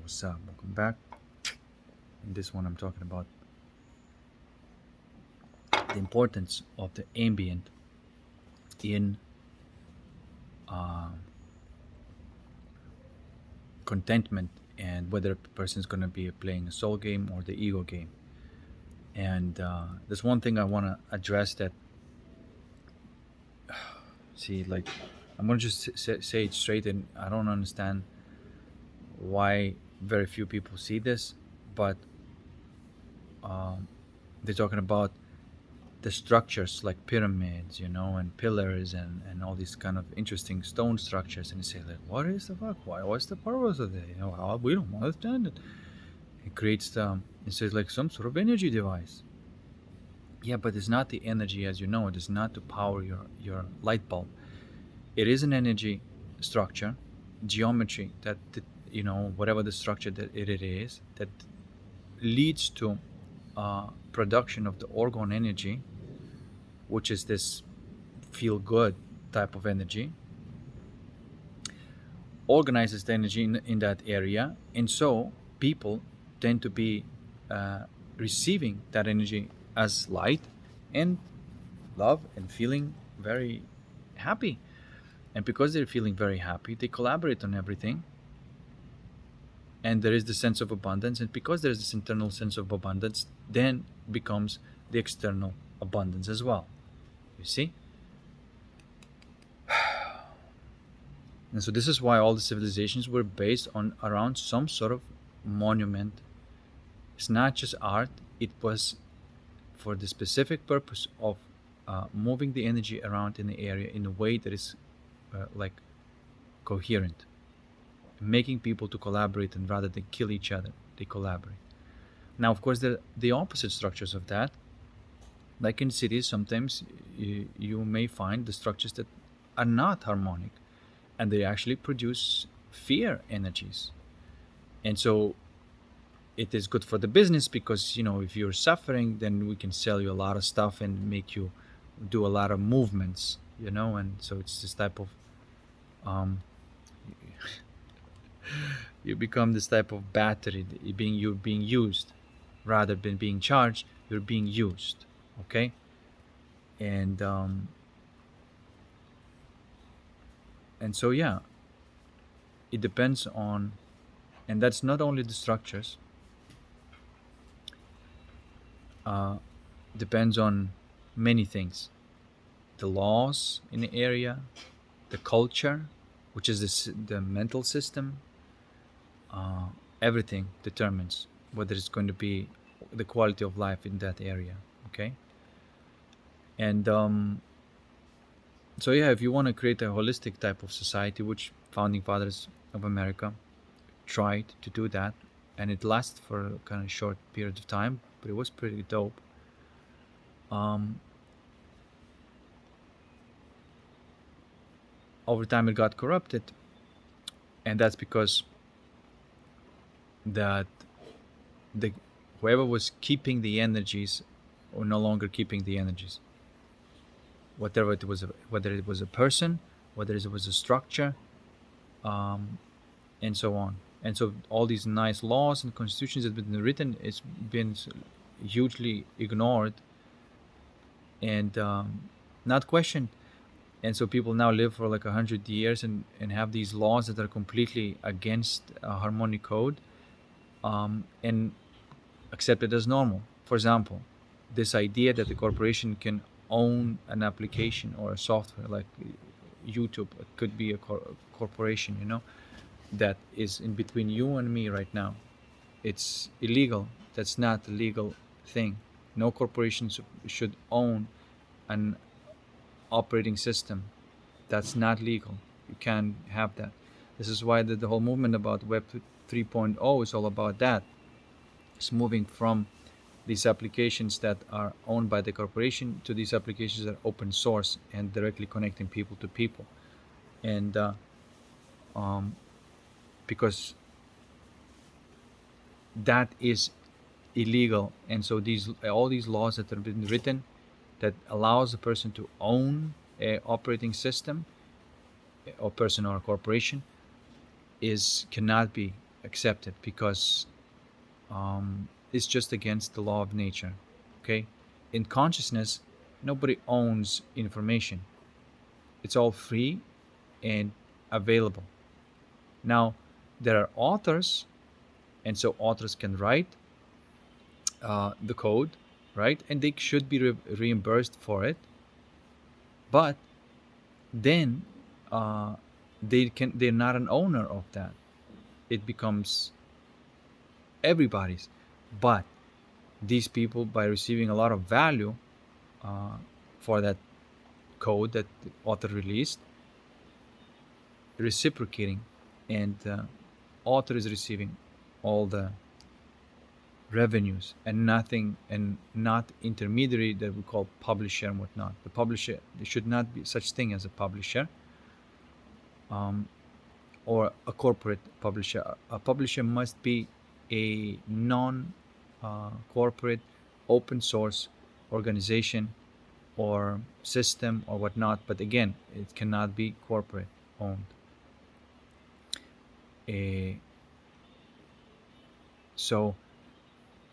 What's up? Welcome back. In this one, I'm talking about the importance of the ambient in uh, contentment and whether a person is going to be playing a soul game or the ego game. And there's one thing I want to address that, see, like, I'm going to just say it straight, and I don't understand why very few people see this, but um, they're talking about the structures like pyramids, and pillars and all these kind of interesting stone structures, and you say like, what is the fuck? What's the purpose of it? How, we don't understand it. It creates it says like some sort of energy device. Yeah, but it's not the energy as you know. It is not to power your light bulb. It is an energy structure, geometry whatever the structure that it is that leads to production of the orgone energy, which is this feel good type of energy, organizes the energy in that area, and so people tend to be uh, receiving that energy as light and love and feeling very happy. And because they're feeling very happy, they collaborate on everything, and there is the sense of abundance. And because there's this internal sense of abundance, then becomes the external abundance as well. You see? And so this is why all the civilizations were based on around some sort of monument. It's not just art, it was for the specific purpose of moving the energy around in the area in a way that is like coherent, making people to collaborate, and rather than kill each other, they collaborate. Now, of course, the opposite structures of that, like in cities, sometimes you may find the structures that are not harmonic, and they actually produce fear energies. And so it is good for the business because if you're suffering, then we can sell you a lot of stuff and make you do a lot of movements, and so it's this type of um, you become this type of battery that you're being used rather than being charged. You're being used, okay? And so yeah, it depends on, and that's not only the structures, uh, depends on many things: the laws in the area, the culture, which is the mental system. Everything determines whether it's going to be the quality of life in that area. Okay, and so yeah, if you want to create a holistic type of society, which founding fathers of America tried to do that, and it lasted for a kind of short period of time, but it was pretty dope. Um, Over time, it got corrupted, and that's because that the whoever was keeping the energies or no longer keeping the energies, whatever it was, whether it was a person, whether it was a structure, um, and so on. And so all these nice laws and constitutions that have been written, it's been hugely ignored and not questioned. And so people now live for like 100 years and have these laws that are completely against harmonic code, and accepted as normal. For example, this idea that the corporation can own an application or a software like YouTube. It could be a corporation, that is in between you and me right now. It's illegal. That's not a legal thing. No corporation should own an operating system. That's not legal. You can't have that. This is why the whole movement about Web 3.0 is all about that. It's moving from these applications that are owned by the corporation to these applications that are open source and directly connecting people to people. And um, because that is illegal, and so these all these laws that have been written that allows a person to own a operating system or person or a corporation is cannot be accept it because it's just against the law of nature. Okay, in consciousness, nobody owns information. It's all free and available. Now, there are authors, and so authors can write the code, right? And they should be reimbursed for it. But then uh, they're not an owner of that. It becomes everybody's. But these people, by receiving a lot of value uh, for that code that the author released, reciprocating, and author is receiving all the revenues and nothing, and not intermediary that we call publisher and whatnot. The publisher, there should not be such thing as a publisher, um, or a corporate publisher. A publisher must be a non corporate open source organization or system or whatnot, but again, it cannot be corporate owned. Eh, so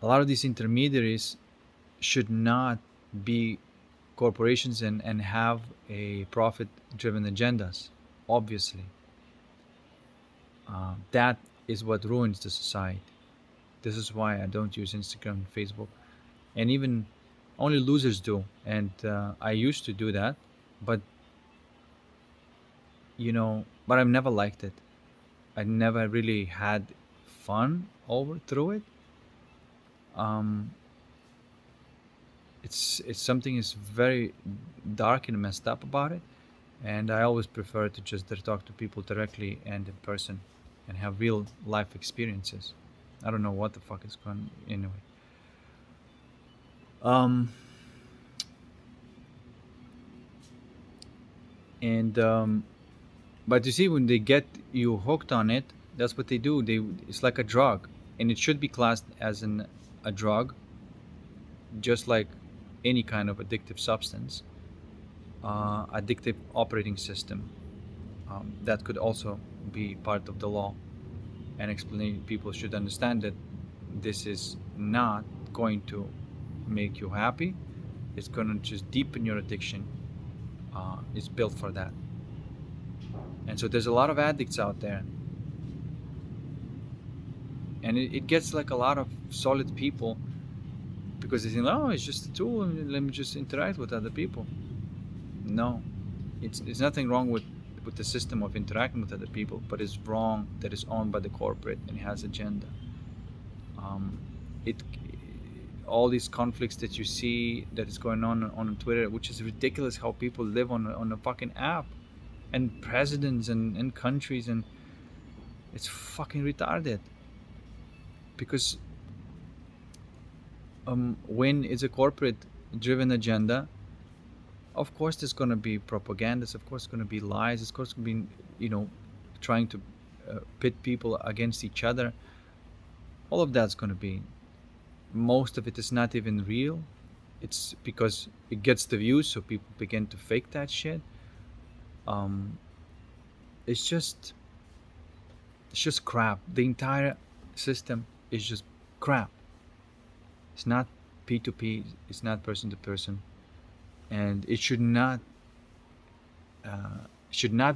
a lot of these intermediaries should not be corporations and have a profit driven agendas, obviously. That is what ruins the society. This is why I don't use Instagram and Facebook, and even only losers do. And I used to do that, but but I've never liked it. I never really had fun over through it. Um, it's something is very dark and messed up about it, and I always prefer to just talk to people directly and in person, and have real life experiences. I don't know what the fuck is going anyway. Um, and But you see, when they get you hooked on it, that's what they do. It's like a drug, and it should be classed as a drug, just like any kind of addictive substance, addictive operating system. That could also be part of the law, and explain. People should understand that this is not going to make you happy. It's going to just deepen your addiction. It's built for that. And so there's a lot of addicts out there, and it gets like a lot of solid people because they think, oh, it's just a tool, and let me just interact with other people. No, it's nothing wrong with the system of interacting with other people, but it's wrong that it's owned by the corporate and has agenda. It All these conflicts that you see that is going on Twitter, which is ridiculous, how people live on a fucking app, and presidents and countries, and it's fucking retarded because when it's a corporate driven agenda, of course there's going to be propaganda, of course going to be lies, of course going to be trying to pit people against each other. All of that's going to be, most of it is not even real. It's because it gets the views, so people begin to fake that shit. um it's just crap. The entire system is just crap. It's not P2P, it's not person to person, and it should not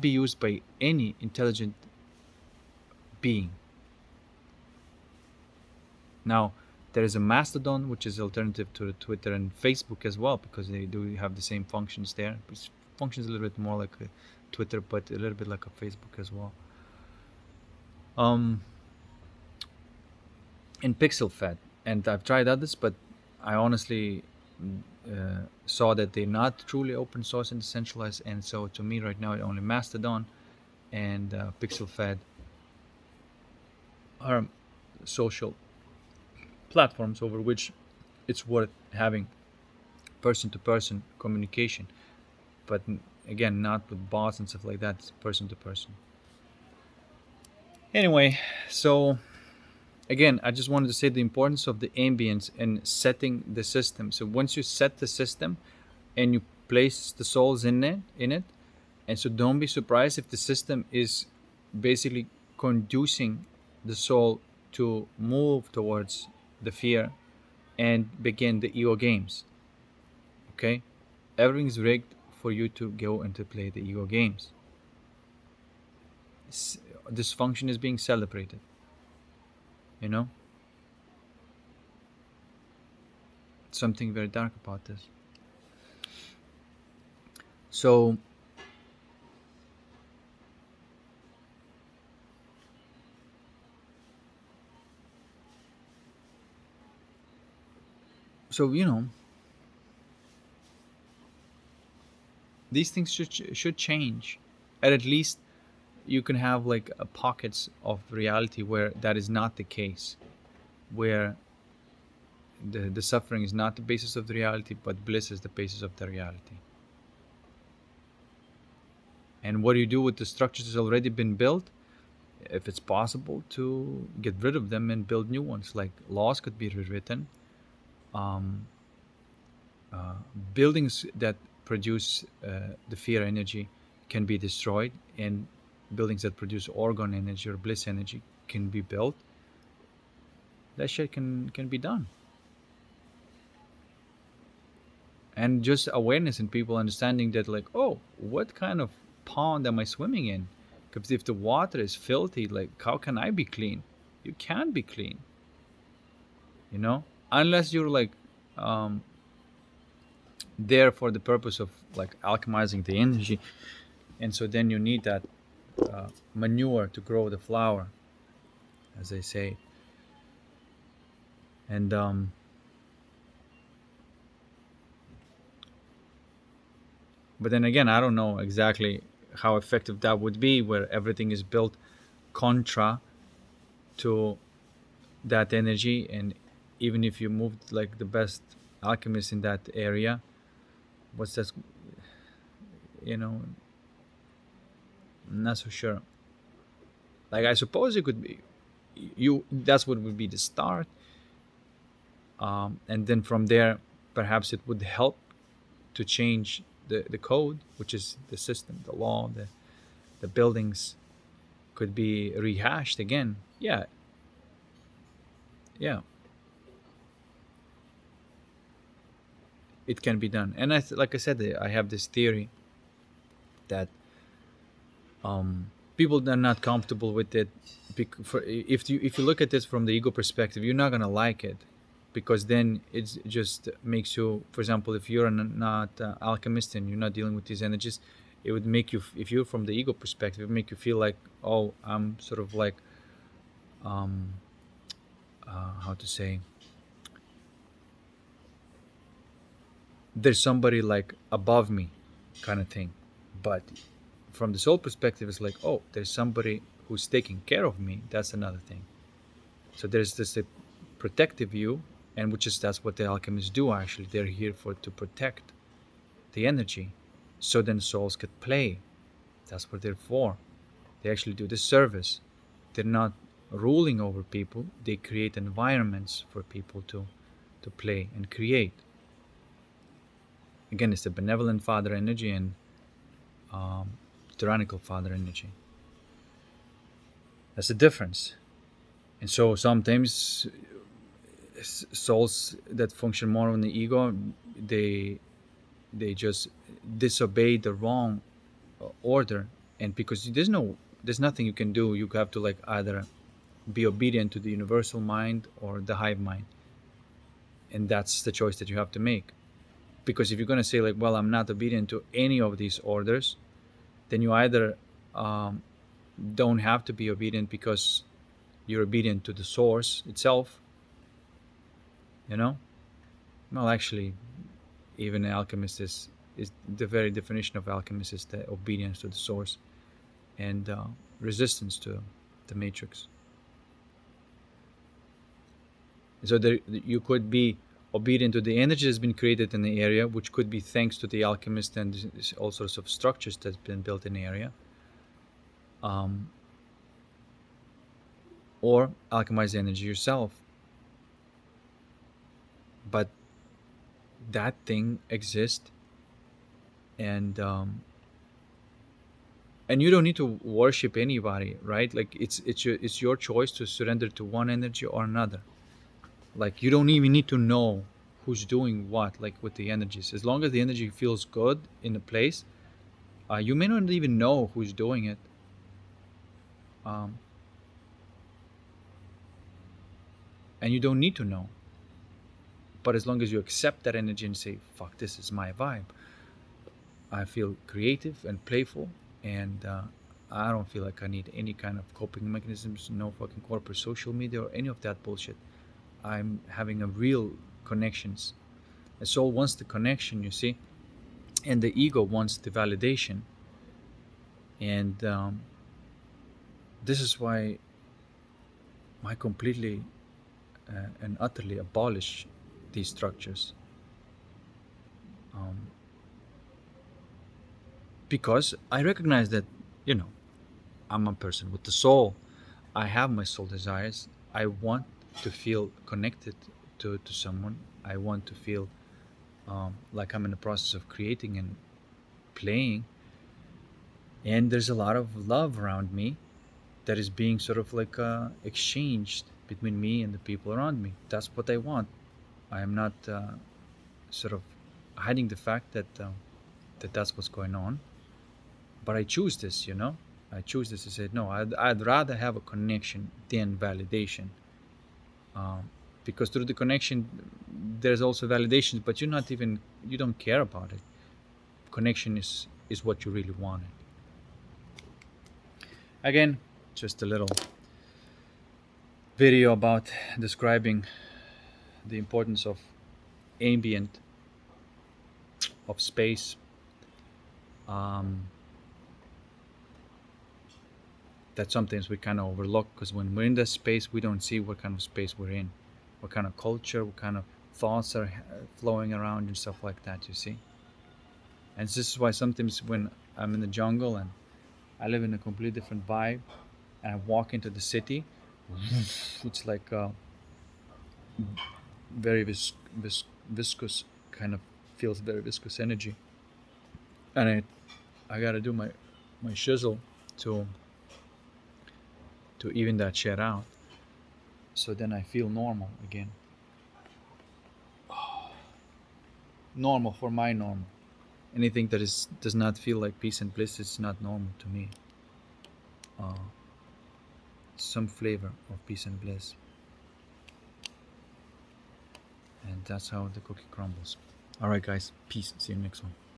be used by any intelligent being. Now, there is a Mastodon, which is alternative to Twitter and Facebook as well, because they do have the same functions there. It functions a little bit more like a Twitter, but a little bit like a Facebook as well. Um, and Pixel Fed, and I've tried others, but I honestly saw that they're not truly open source and decentralized, and so to me right now, only Mastodon and Pixel Fed are social platforms over which it's worth having person to person communication, but again, not with bots and stuff like that. It's person to person. Anyway, so again, I just wanted to say the importance of the ambience and setting the system. So once you set the system and you place the souls in it, and so don't be surprised if the system is basically conducing the soul to move towards the fear and begin the ego games. Okay, everything's rigged for you to go and to play the ego games. S- Dysfunction is being celebrated. You know, something very dark about this. So, these things should change, and at least you can have like pockets of reality where that is not the case, where the suffering is not the basis of the reality, but bliss is the basis of the reality. And what do you do with the structures that's already been built? If it's possible to get rid of them and build new ones, like laws could be rewritten, um, uh, buildings that produce the fear energy can be destroyed, and buildings that produce organ energy or bliss energy can be built. That shit can be done. And just awareness and people understanding that, like, oh, what kind of pond am I swimming in? Because if the water is filthy, like, how can I be clean? You can't be clean, unless you're like um, there for the purpose of like alchemizing the energy. And so then you need that manure to grow the flower, as they say. And but then again, I don't know exactly how effective that would be, where everything is built contra to that energy. And even if you moved like the best alchemist in that area, what's that? You know, I'm not so sure. Like, I suppose it could be you. That's what would be the start, and then from there, perhaps it would help to change the code, which is the system, the law, the buildings could be rehashed again. Yeah, yeah, it can be done. And like I said, I have this theory that people that are not comfortable with it, if you look at this from the ego perspective, you're not gonna like it, because then it just makes you, for example, if you're not alchemist and you're not dealing with these energies, it would make you, if you're from the ego perspective, it would make you feel like, oh, I'm sort of like um how to say, there's somebody like above me, kind of thing. But from the soul perspective, it's like, oh, there's somebody who's taking care of me. That's another thing. So there's this protective view, and which is, that's what the alchemists do. Actually, they're here for to protect the energy, so then souls could play. That's what they're for. They actually do the service. They're not ruling over people. They create environments for people to play and create. Again, it's the benevolent father energy and um, tyrannical father energy. That's the difference. And so sometimes souls that function more on the ego, they they just disobey the wrong order. And because there's nothing you can do, you have to like either be obedient to the universal mind or the hive mind, and that's the choice that you have to make. Because if you're going to say like, well, I'm not obedient to any of these orders, then you either um, don't have to be obedient because you're obedient to the source itself, you know. Well, actually, even alchemist is the very definition of alchemist is the obedience to the source and resistance to the matrix. So there, you could be obedient to the energy that's been created in the area, which could be thanks to the alchemist and all sorts of structures that's been built in the area, um, or alchemize the energy yourself. But that thing exists, and and you don't need to worship anybody, right? Like it's your choice to surrender to one energy or another. Like you don't even need to know who's doing what, like with the energies, as long as the energy feels good in a place. You may not even know who's doing it, um, and you don't need to know. But as long as you accept that energy and say, "Fuck, this is my vibe," I feel creative and playful, and I don't feel like I need any kind of coping mechanisms, no fucking corporate social media or any of that bullshit. I'm having a real connections. The soul wants the connection, you see, and the ego wants the validation. And this is why I completely and utterly abolish these structures, um, because I recognize that, you know, I'm a person with the soul. I have my soul desires. I want to feel connected to someone. I want to feel like I'm in the process of creating and playing. And there's a lot of love around me that is being sort of like exchanged between me and the people around me. That's what I want. I am not sort of hiding the fact that that's what's going on. But I choose this, you know. I choose this to say no. I'd rather have a connection than validation, um, because through the connection, there's also validation. But you don't care about it. Connection is what you really wanted. Again, just a little video about describing the importance of ambient, of space, um, that sometimes we kind of overlook, because when we're in that space, we don't see what kind of space we're in, what kind of culture, what kind of thoughts are flowing around and stuff like that, you see. And this is why sometimes when I'm in the jungle and I live in a completely different vibe and I walk into the city, it's like very viscous, kind of feels very viscous energy. And I gotta do my shizzle to even that shit out. So then I feel normal again. Normal for my normal. Anything that is does not feel like peace and bliss is not normal to me. Uh, some flavor of peace and bliss, and that's how the cookie crumbles. All right, guys. Peace. See you next one.